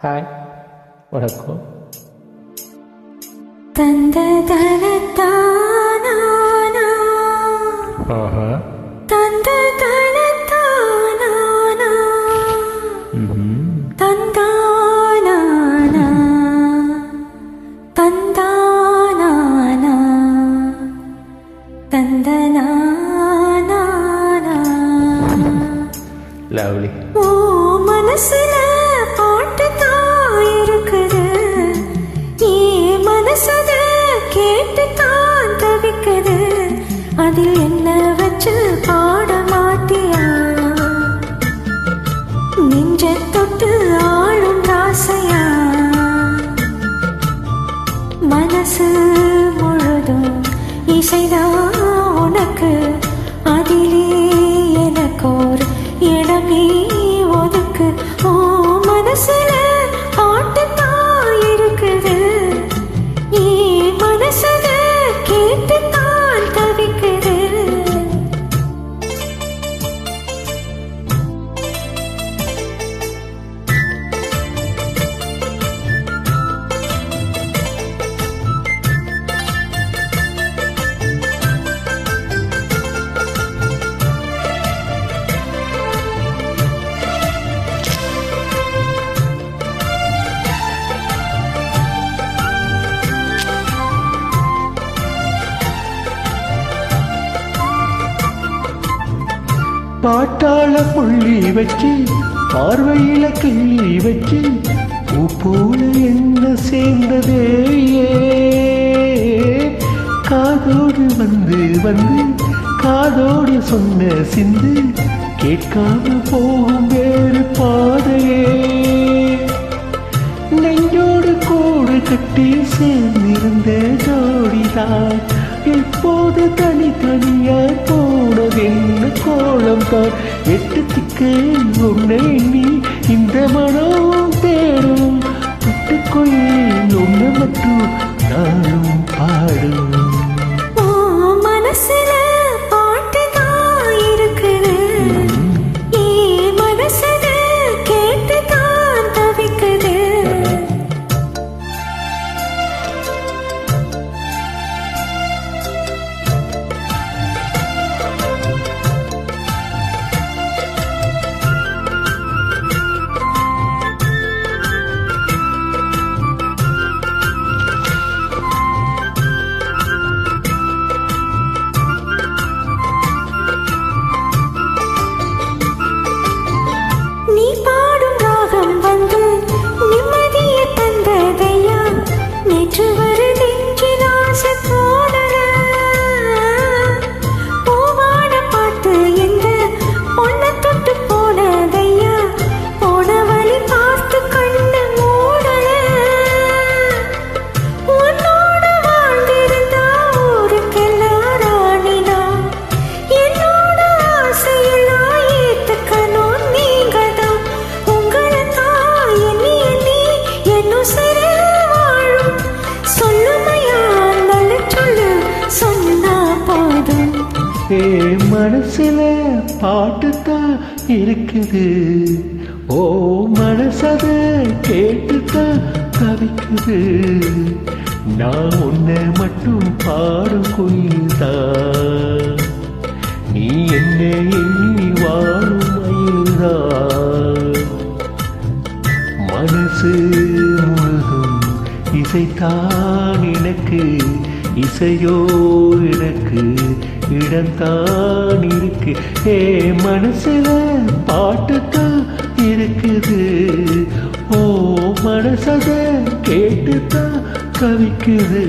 Hi, வணக்கம். ஆஹா. Lovely. ஓ மனசுல பாட்டு தான் இருக்குது, நீ மனசத கேட்டு தான் தவிக்குது. அதில் என்ன வச்சு பாட மாட்டியா? நெஞ்ச தொட்டு ஆளும் ராசையா? மனசு முழுதும் இசைதான் உனக்கு, அதிலே எனக்கோர் இடமே ஒதுக்கு. ஓ மனசுல பாட்டு தான் இருக்குது, நீ மனசத கேட்டு தான் தவிக்குது. பாட்டாள புள்ளி வச்சு பார்வையில கிள்ளி வச்சு பூ போல என்ன சேர்ந்ததே. காதோடு வந்து வந்து காதோடு சொன்ன சிந்து கேட்காம போகும் வேறு பாதையே. நெஞ்சோடு கோடு கட்டி சேர்ந்திருந்த ஜோடிதான் இப்போது தனித்தனியாய் போனதென்ன கோலம் தான். எட்டுத்துக்கு உன்னை நீ இந்த மனம் தேடும், விட்டுக்கொள்ள உன்னை மட்டும் நானும் பாடும். மனசுல பாட்டு தான் இருக்குது, நீ மனசத கேட்டு தான் தவிக்குது. நீ பாடும் ராகம் வந்து நிம்மதிய தந்ததையா, நேற்று வரை நெஞ்சில் ஆசை போடல. பூவான பாட்டு எந்த பொண்ணை தொட்டு போனதையா, போன வழி பார்த்து கண்ணு மூடல. உன்னோட வாழ்ந்திருந்தா ஊருக்கெல்லாம் ராணிதான், என்னோட ஆசையெல்லாம் ஏத்துக்கணும் நீங்கதான். உங்களை தான் எண்ணி எண்ணி என்னும் சிறு வாழும். சொல்லுமையா நல்ல சொல்லு சொன்னா போதும். ஏ மனசுல பாட்டு தான் இருக்குது, ஓ மனசத கேட்டு தான் தவிக்குது. நான் உன்னை மட்டும் பாடும் குயில்தான், நீ என்ன எண்ணி வாழும் மயில்தான். மனசு முழுதும் இசைத்தான் எனக்கு, இசையோ எனக்கு இடம்தான் இருக்கு. ஏ மனசுல பாட்டு தான் இருக்குது, ஓ மனசத கேட்டு தான் கவிக்குது.